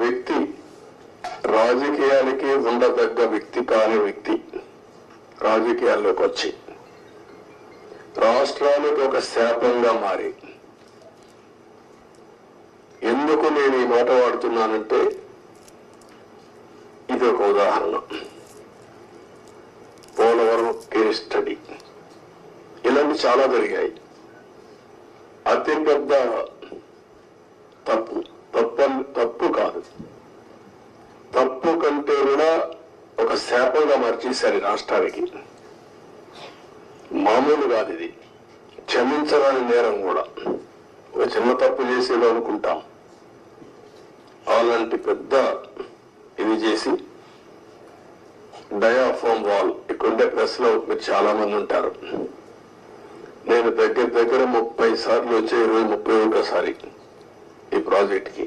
వ్యక్తి రాజకీయాలకి ఉండదగ్గ వ్యక్తి కాని వ్యక్తి రాజకీయాల్లోకి వచ్చి రాష్ట్రానికి ఒక శాపంగా మారి, ఎందుకు నేను ఈ మాట వాడుతున్నానంటే ఇది ఒక ఉదాహరణ. పోలవరం కేస్ స్టడీ ఇలాంటి చాలా జరిగాయి. అతిపెద్ద తప్పు కాదు, తప్పు కంటే కూడా ఒక శాపంగా మార్చేశారు రాష్ట్రానికి. మామూలు కాదు ఇది, క్షమించరాని నేరం కూడా. ఒక చిన్న తప్పు చేసేదో అనుకుంటాం, అలాంటి పెద్ద ఇది చేసి డయాఫామ్ వాల్ ఇక్కడుండే ప్రెస్ లో మీరు చాలా మంది ఉంటారు. నేను దగ్గర 30 సార్లు వచ్చే 20-31 సారి ఈ ప్రాజెక్ట్ కి